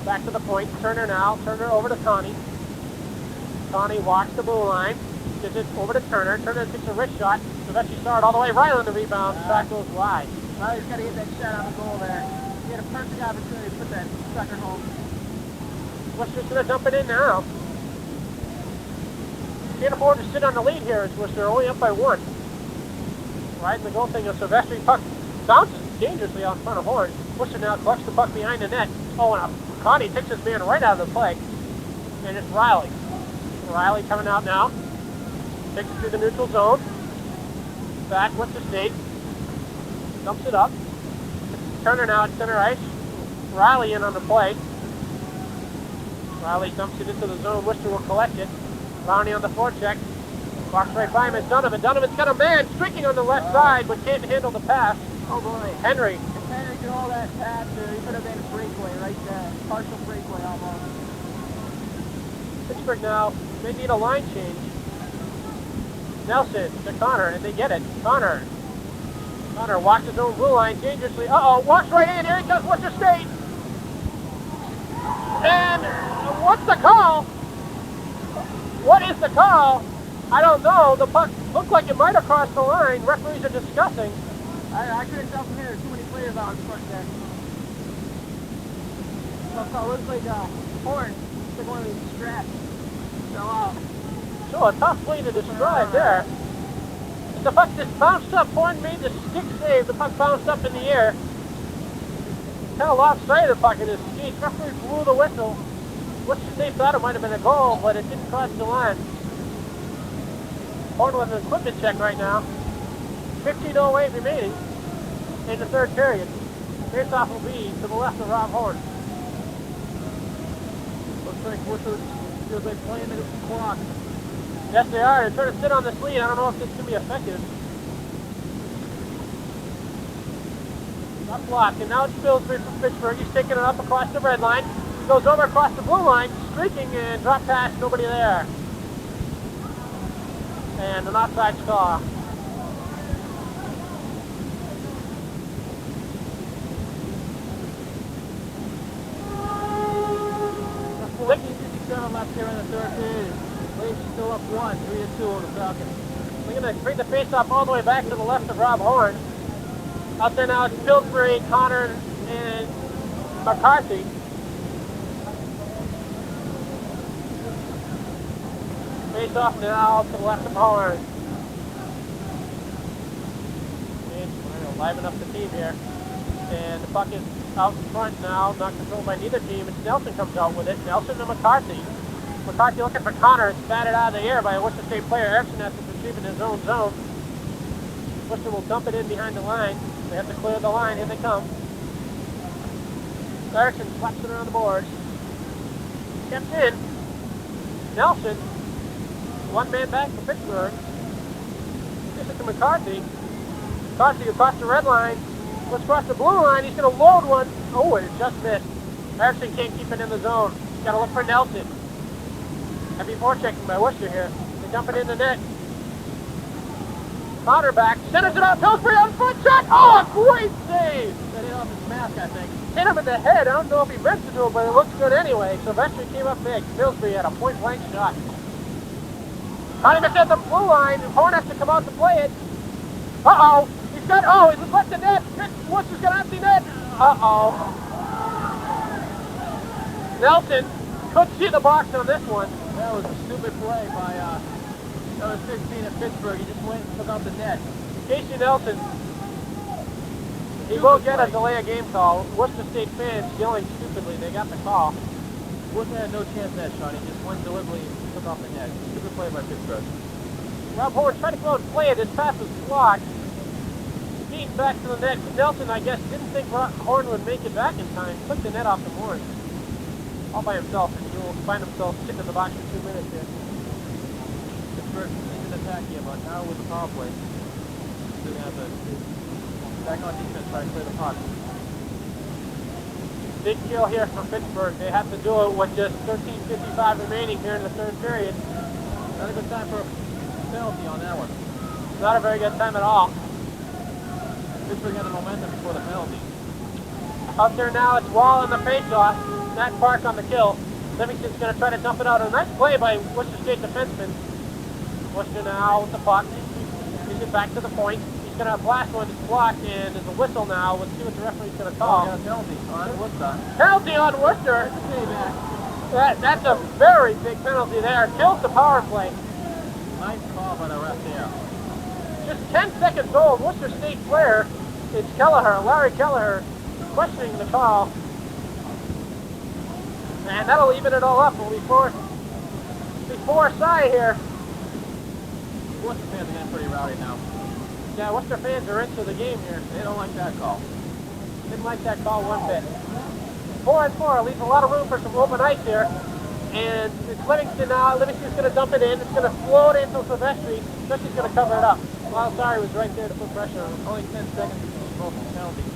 Back to the point. Turner now. Turner over to Connie. Connie walks the blue line. Gives it over to Turner. Turner takes a wrist shot. Silvestri started all the way right on the rebound. Shot goes wide. Riley's got to get that shot on the goal there. He had a perfect opportunity to put that sucker home. Worcester's going to dump it in now. Can't afford to sit on the lead here as Worcester only up by 1. Right in the goal thing of Silvestri. Puck bounces dangerously out in front of Horn. Worcester now collects the puck behind the net. Oh, and Connie takes this man right out of the play. And it's Riley. Riley coming out now. Takes it through the neutral zone. Back, Worcester State. Dumps it up. Turner now at center ice. Riley in on the play. Riley dumps it into the zone. Worcester will collect it. Rowney on the forecheck. Box right by him is Donovan. Donovan's got a man streaking on the left side, but can't handle the pass. Oh boy. Henry. If Henry did all that pass there, he could have been a breakaway right there. Partial breakaway almost. Fitchburg now, they need a line change. Nelson to Connor, and they get it. Connor walks his own blue line dangerously. Uh-oh, walks right in. Here he comes, Worcester State. And what's the call? What is the call? I don't know. The puck looked like it might have crossed the line. Referees are discussing. I couldn't tell from here. There's too many players out in front there. So it looks like a horn. It's like one of these straps. Fell out. So a tough play to describe there. The puck just bounced up. Horn made the stick save. The puck bounced up in the air. Kind of lost sight of the puck in his skate. Referee blew the whistle. Worcester State thought it might have been a goal, but it didn't cross the line. Horn with an equipment check right now. 15:08 remaining in the third period. Faceoff will be to the left of Rob Horn. Looks like Worcester feels like playing the clock. Yes, they are. They're trying to sit on this lead. I don't know if this can be effective. Not blocked, and now it's Pillsbury from Fitchburg. He's taking it up across the red line. Goes over across the blue line, streaking and drop pass, nobody there. And an offside call. Left here in the third period. Waves still up 1, 3-2 over the Falcons. We're going to bring the face-off all the way back to the left of Rob Horn. Out there now it's Pillsbury, Connor, and McCarthy. Face-off now to the left of Horn. And we're going to liven up the team here. And the puck is out in front now, not controlled by neither team. It's Nelson comes out with it. Nelson and McCarthy. McCarthy looking for Connor. It's batted out of the air by a Worcester State player. Erickson has to retrieve in his own zone. Worcester will dump it in behind the line. They have to clear the line. Here they come. Erickson slaps it around the boards. Kept in. Nelson. One man back for Pittsburgh. Gives it to McCarthy. McCarthy across the red line. Let's cross the blue line. He's going to load one. Oh, it just missed. Erickson can't keep it in the zone. He's got to look for Nelson. Heavy forechecking by Worcester here. They dump it in the net. Connor back. Centers it out. Pillsbury on front shot. Oh, a great save. Got hit off his mask, I think. Hit him in the head. I don't know if he meant to do it, but it looks good anyway. Sylvester came up big. Pillsbury had a point-blank shot. Connie missed at the blue line. Horn has to come out to play it. Uh-oh. He's got, oh, he's left the net. Worcester's got an empty net. Uh-oh. Nelson couldn't see the box on this one. That was a stupid play by number 16 at Pittsburgh. He just went and took out the net. Casey Nelson. He will get a delay of game call. Worcester State fans yelling stupidly. They got the call. Worcester had no chance in that shot. He just went deliberately and took off the net. Stupid play by Pittsburgh. Rob Horn tried to go out and play it. His pass was blocked. Beaten back to the net. Nelson, I guess, didn't think Horn would make it back in time. Took the net off the Horn. All by himself, and he will find himself sitting in the box for 2 minutes here. Pittsburgh isn't attacking him, but now with the power play, they're going to have to back on defense, try to clear the puck. Big kill here for Fitchburg. They have to do it with just 13:55 remaining here in the third period. Not a good time for a penalty on that one. Not a very good time at all. Pittsburgh had the momentum before the penalty. Out there now, it's Wall in the face-off. Matt Park on the kill. Livingston's going to try to dump it out. A nice play by Worcester State defenseman. Worcester now with the puck. He's it back to the point. He's going to blast one. It's blocked, and there's a whistle now. Let's see what the referee's going to call. Got a penalty on Worcester. Penalty on Worcester. That's a very big penalty there. Kills the power play. Nice call by the ref there. Just 10 seconds old. Worcester State player. It's Kelleher, Larry Kelleher, questioning the call. And that'll even it all up. We'll be four side here. Worcester fans are getting pretty rowdy now. Yeah, Worcester fans are into the game here. They don't like that call. Didn't like that call one bit. 4-on-4 leaves a lot of room for some open ice here. And it's Livingston now. Livingston's going to dump it in. It's going to float into Silvestri. Silvestri's going to cover it up. Balasari was right there to put pressure on him. Only 10 seconds between both penalties.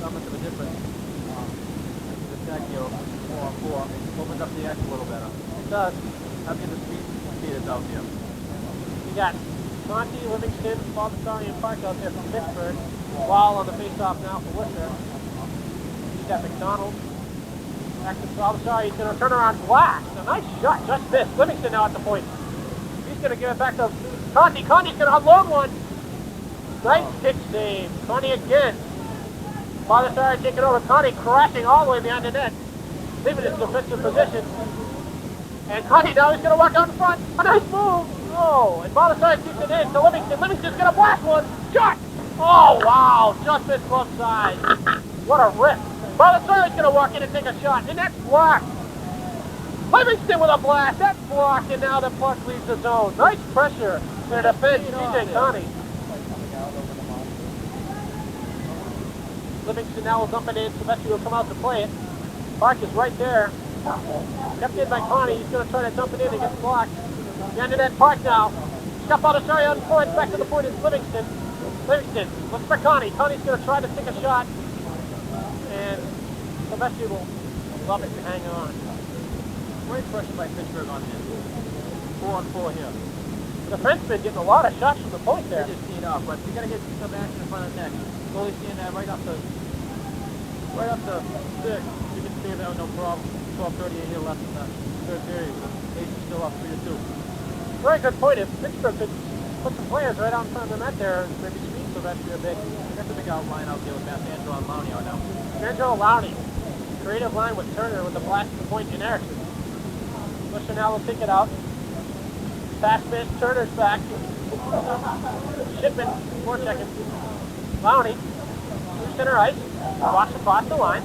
Not much of a difference. The attack here, 4-on-4, opens up the ice a little better. It does. How can the speed is out here? You got Conti, Livingston, Balasari, and Park out there from Fitchburg. Wall on the face-off now for Worcester. You got McDonald. Back to Balasari. He's going to turn around blast. A nice shot. Just missed. Livingston now at the point. He's going to give it back to Conti. Conti's going to unload one. Nice kick save. Conti again. Balasari taking over. Conti crashing all the way behind the net. Leaving his defensive position. And Conti now is going to walk out in front. A nice move. Oh, and Balasari keeps it in to Livingston. Livingston's going to blast one. Shot. Oh, wow. Just missed glove side. What a rip. Balasari's going to walk in and take a shot. And that's blocked. Livingston with a blast. That's blocked. And now the puck leaves the zone. Nice pressure in the defense. TJ Conti. Livingston now will dump it in. Silvestri will come out to play it. Park is right there. Kept in by Conti. He's going to try to dump it in and gets blocked. Behind the net, Park now. He's got Balasari on point. Back to the point is Livingston. Livingston looks for Conti. Conti's going to try to take a shot. And Silvestri will love it to hang on. Great pressure by Fitchburg on this. 4-on-4 here. The defenseman getting a lot of shots from the point there. They just teed off, but you got to get some action in front of the net. Goalie seeing that right up the 6. You can see that no problem. 12:38 here left in the third period. Ace is still up 3-2. Very good point. If Fitchburg could put some players right out in front of the net there, maybe speed Silvestri a bit. That's a big outline out there with Angelo and Lowney on now. Angelo Lowney. Creative line with Turner with the blast to the point in Erickson. Worcester now will pick it out. Pass miss. Turner's back. Shipman, 4 seconds. Lowney. Center ice. Walks across the line.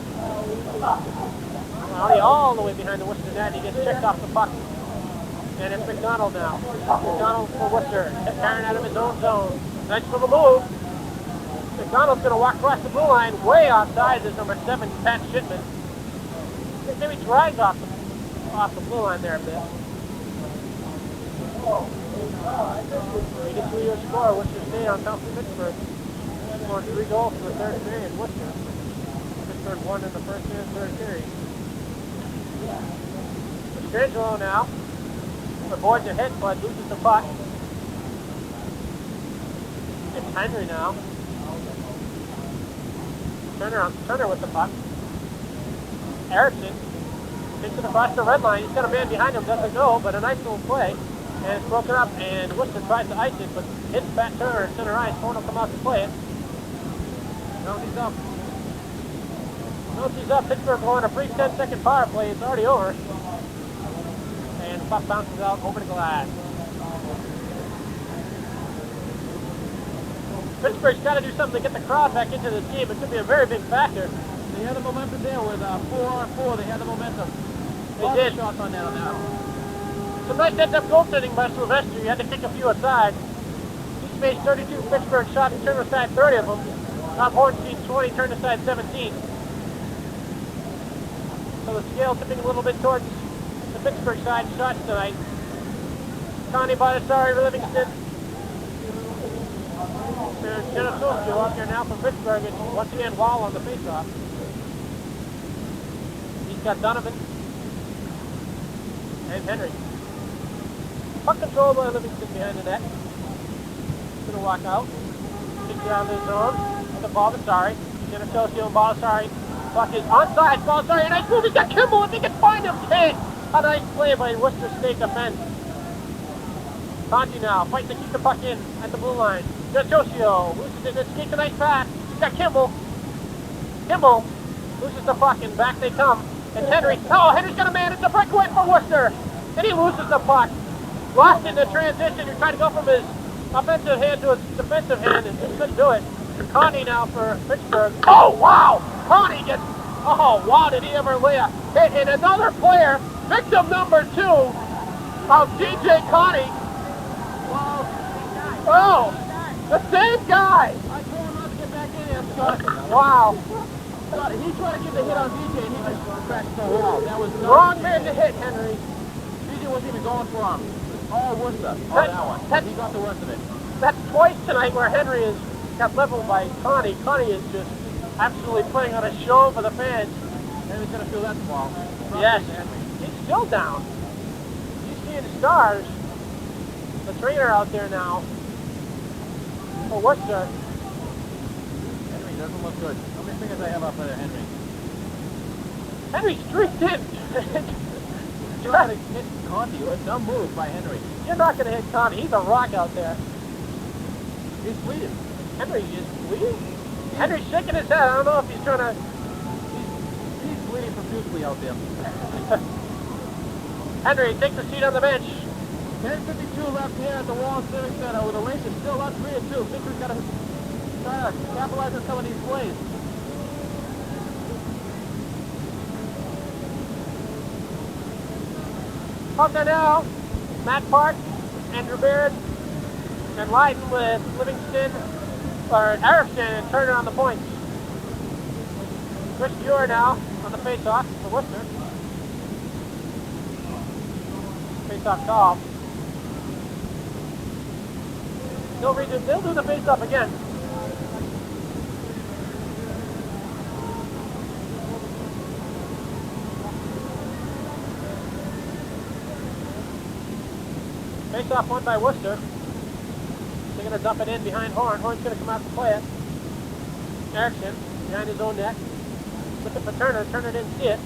Lowney all the way behind the Worcester net. He gets checked off the puck. And it's McDonald now. McDonald for Worcester. Carrying out of his own zone. Nice little move. McDonald's going to walk across the blue line. Way outside is number 7, Pat Shipman. Maybe drags off the blue line there a bit. 3-2 score. Worcester State on top of Fitchburg. Scored 3 goals in the third period. Worcester. Fitchburg won in the first and third period. Angelo now. The boards are hit, but loses the puck. It's Henry now. Turner with the puck. Erickson takes it across the red line. He's got a man behind him, doesn't go, but a nice little play. And it's broken up, and Worcester tries to ice it, but hits Pat Turner at center ice. Horn will come out to play it. Penalty's up. Penalty's up. Pittsburgh going a brief 10-second power play. It's already over. And the puck bounces out over the glass. Pittsburgh's got to do something to get the crowd back into this game. It could be a very big factor. They had the momentum there with 4-on-4. They had the momentum. They did. Shots on that now. Some nice heads-up goaltending by Silvestri. You had to kick a few aside. Each made 32 Pittsburgh shots, turned aside 30 of them. Tom Hornstein 20, turned aside 17. So the scale tipping a little bit towards the Pittsburgh side shots tonight. Conti, Balasari, Livingston. There's Genesosio out there now from Fitchburg, and once again Wall on the faceoff. He's got Donovan and Henry. Puck control by Livingston behind the net. He's going to walk out. Kicks it out of his zone. The Balasari. Genesosio and Balasari. Puck is onside. Balasari, a nice move. He's got Kimball. If he can find him, can't. A nice play by Worcester State defense. Conti now fighting to keep the puck in at the blue line. Genesosio loses it. Escapes a nice pass. He's got Kimball. Kimball loses the puck, and back they come. And Henry. Oh, Henry's got a man. It's a breakaway for Worcester. And he loses the puck. Lost in the transition. He tried to go from his offensive hand to his defensive hand and just couldn't do it. Conti now for Fitchburg. Oh, wow! Conti gets... Oh, wow, did he ever lay a hit, and another player, victim number 2 of DJ Connie. Oh, the same guy. I told him not to get back in here. Wow. He tried to get the hit on DJ, and he just back so well. That was wrong man to hit, Henry. DJ wasn't even going for him. Oh, Worcester. Oh, that one. He got the worst of it. That's twice tonight where Henry has got leveled by Connie. Connie is just absolutely putting on a show for the fans. Henry's going to feel that ball. Yes. He's still down. He's seeing the stars. The trainer out there now for Worcester. Henry doesn't look good. How many fingers I have up there, Henry? Henry's streaked in. You're not going to hit Conti. A dumb move by Henry. You're not going to hit Conti. He's a rock out there. He's bleeding. Henry is bleeding? Henry's shaking his head. I don't know if he's trying to... He's bleeding profusely out there. Henry takes a seat on the bench. 10:52 left here at the Wall Civic Center with the Lakers still up 3-2. Fitchburg's got to try to capitalize on some of these plays. Up there now, Matt Park, Andrew Baird, and Leiden with Livingston, or Erickson and Turner on the points. Chris Muir now on the face-off for Worcester. Face-off call. They'll do the face-off again. Face-off won by Worcester. They're going to dump it in behind Horn. Horn's going to come out to play it. Erickson behind his own net. Looking for Turner. Turner didn't see it.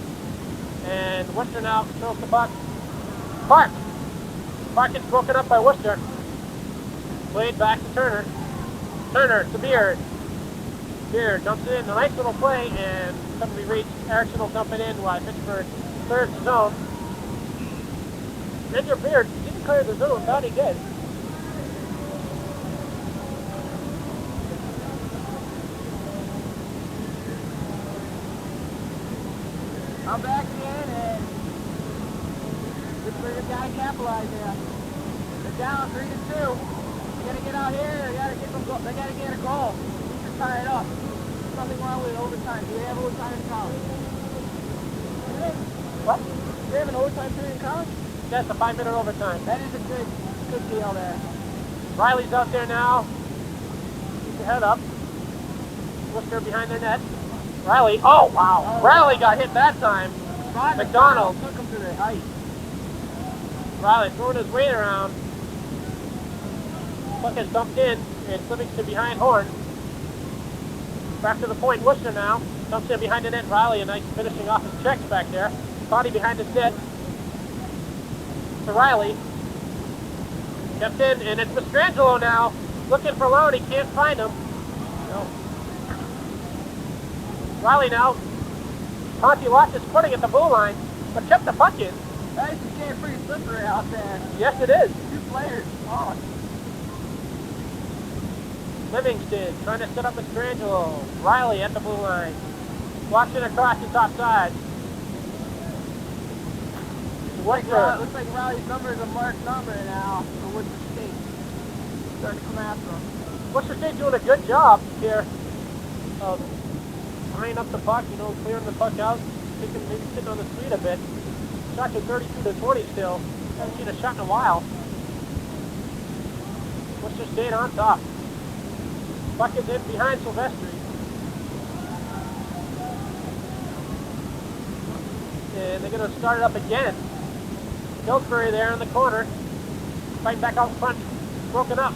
And Worcester now controls the puck. Park. Park gets broken up by Worcester. Played back to Turner. Turner to Beard. Beard dumps it in. A nice little play and couldn't be reached. Erickson will dump it in while Fitchburg clears the zone. Andrew Beard didn't clear the zone. Thought he did. I'm back again, and Fitchburg's got to capitalize there. They're down 3-2. They got to get out here. They got to get them. They got to get a goal. Just tie it up. There's nothing wrong with overtime. Do they have overtime in college? What? Do they have an overtime period in college? That's a 5-minute overtime. That is a good deal there. Riley's out there now. Keep your head up. Worcester behind their net. Riley, oh wow, Riley got hit that time. McDonald took him to the ice. Riley throwing his weight around. Puck is dumped in, and Livingston behind Horn. Back to the point, Worcester now. Dumps in behind the net, Riley, a nice finishing off his checks back there. Body behind his net. To Riley. Kept in, and it's Mastrangelo now. Looking for Lowney, can't find him. No. Riley now. Conti lost his footing at the blue line, but kept the puck in. That is getting pretty slippery out there. Yes, it is. 2 players. Oh. Livingston trying to set up Mastrangelo. Riley at the blue line. Walks in across the top side. Worcester. Looks like Riley's number is a marked number now for Worcester State. Starting to come after him. Worcester State doing a good job here of tying up the puck, you know, clearing the puck out, thinking maybe sitting on the street a bit. Shots are 32-20 still. Haven't seen a shot in a while. Worcester State on top. Puck is in behind Silvestri. And they're going to start it up again. Pillsbury there in the corner. Fighting back out front. Broken up.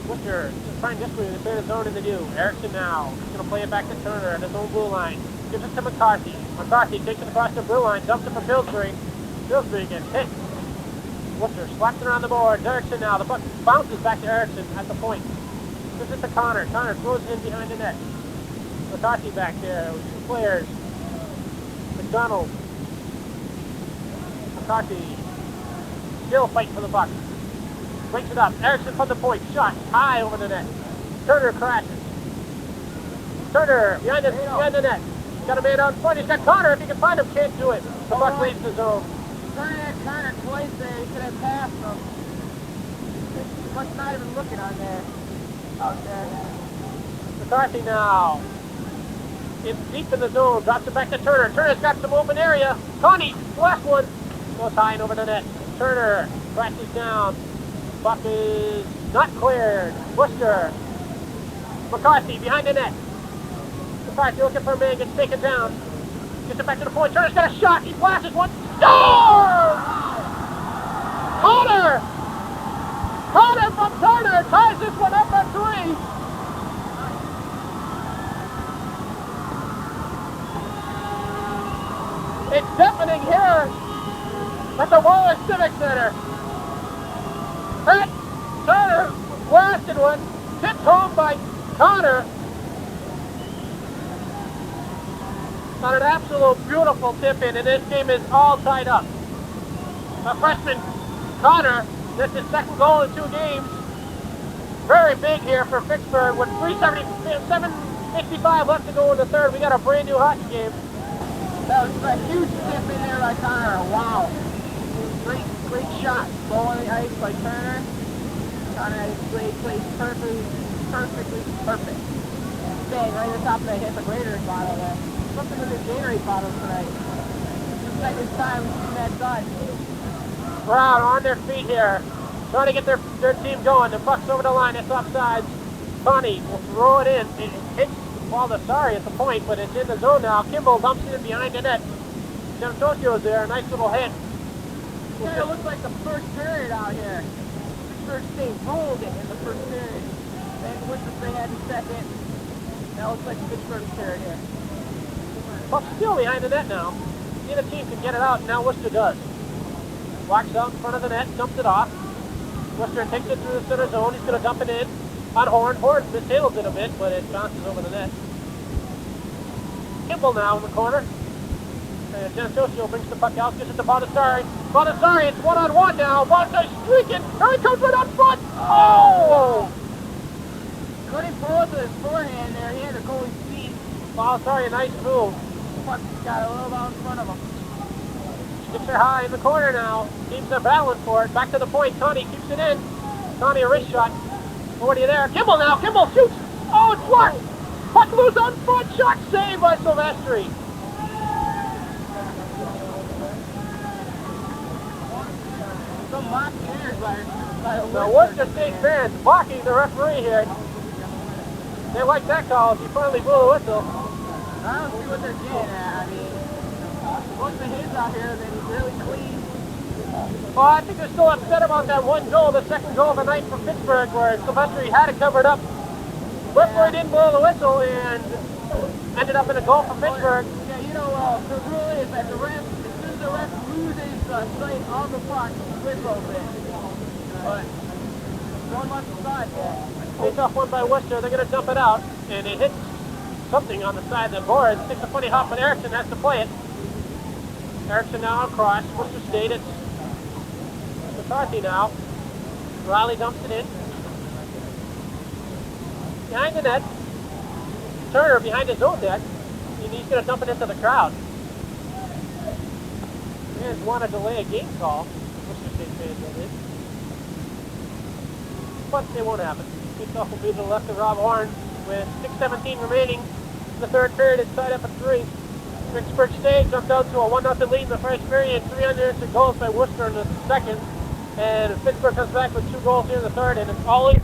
Worcester just trying desperately to clear the zone in the new. Erickson now. He's going to play it back to Turner at his own blue line. Gives it to McCarthy. McCarthy takes it across the blue line. Dumps it for Pillsbury. Pillsbury gets hit. Worcester slaps it around the board. Erickson now. The puck bounces back to Erickson at the point. Gives it to Connor. Connor throws it in behind the net. McCarthy back there with 2 players. McDonald. McCarthy still fighting for the puck. Breaks it up. Erickson from the point. Shot high over the net. Turner crashes. Turner behind the net. Got a man out in front. He's got Connor. If he can find him, can't do it. The puck leaves the zone. Turner had Connor twice there. He could have passed him. He must not even looking on there. Out there. McCarthy now. It's deep in the zone. Drops it back to Turner. Turner's got some open area. Connie, last one. Goes high and over the net. Turner crashes down. Puck is not cleared. Worcester. McCarthy behind the net. McCarthy looking for a man. Gets taken down. Gets it back to the point. Turner's got a shot. He flashes one. Score! Connor! Connor from Turner ties this one up at 3. It's deafening here at the Wallace Civic Center. Pat Turner blasted one, tipped home by Connor. On an absolute beautiful tip in, and this game is all tied up. A freshman, Connor, this is his second goal in 2 games. Very big here for Fitchburg with 7:55 left to go in the third. We got a brand new hockey game. That was a huge tip in there by Connor. Wow. Great shot. Goal on the ice by Turner. Connor had his blade placed perfect. Staying right on top of that Hypogrator bottle there. Something with the Gatorade bottles tonight. It's the second time we've seen that done. Crowd on their feet here, trying to get their team going. The puck's over the line. It's offsides. Connie will throw it in. It hits Baldessari at the point, but it's in the zone now. Kimball dumps it in behind the net. Giantosio's there. Nice little hit. It kind of looks like the first period out here. Fitchburg State rolled it in the first period. Then Worcester State had the second. That looks like Fitchburg's period here. Puck's still behind the net now. Neither team can get it out, and now Worcester does. Walks out in front of the net, dumps it off. Worcester takes it through the center zone. He's going to dump it in on Horn. Horn mishandles it a bit, but it bounces over the net. Kimball now in the corner. And Giantocio brings the puck out, gives it to Baldessari. Baldessari, it's one-on-one now. Baldessari streaking. Here he comes right up front. Oh! Couldn't pull it with his forehand there. He had a goalie's feet. Baldessari, a nice move. Puck got a little out in front of him. Sticks her high in the corner now. Teams are battling for it. Back to the point. Connie keeps it in. Connie, a wrist shot. Already there. Kimball now. Kimball shoots. Oh, it's blocked. Puck loose on front. Shot saved by Silvestri. Some mock cheers by The Worcester State fans mocking the referee here. They like that call. He finally blew the whistle. I don't see what they're getting at. I mean, most of his out here, then he's really clean. Well, I think they're still upset about that one goal, the second goal of the night for Pittsburgh, where Silvestri had it covered up. Referee didn't blow the whistle and ended up in a goal for Pittsburgh. Yeah, you know, the rule is that the ref, as soon as the ref loses sight on the puck, whistles it. But one must decide that. Face off one by Worcester. They're going to dump it out, and it hits something on the side of the board. It takes a funny hop, and Erickson has to play it. Erickson now across. Worcester State. It's McCarthy now. Riley dumps it in. Behind the net. Turner behind his own net. And he's going to dump it into the crowd. Fans want to delay a game call. Worcester State fans did. But it won't happen. Kickoff will be to the left of Rob Horn with 6:17 remaining in the third period. It's tied up at 3. Fitchburg State jumped out to a 1-0 lead in the first period. 3 unanswered goals by Worcester in the second. And Pittsburgh comes back with 2 goals here in the third, and it's all in.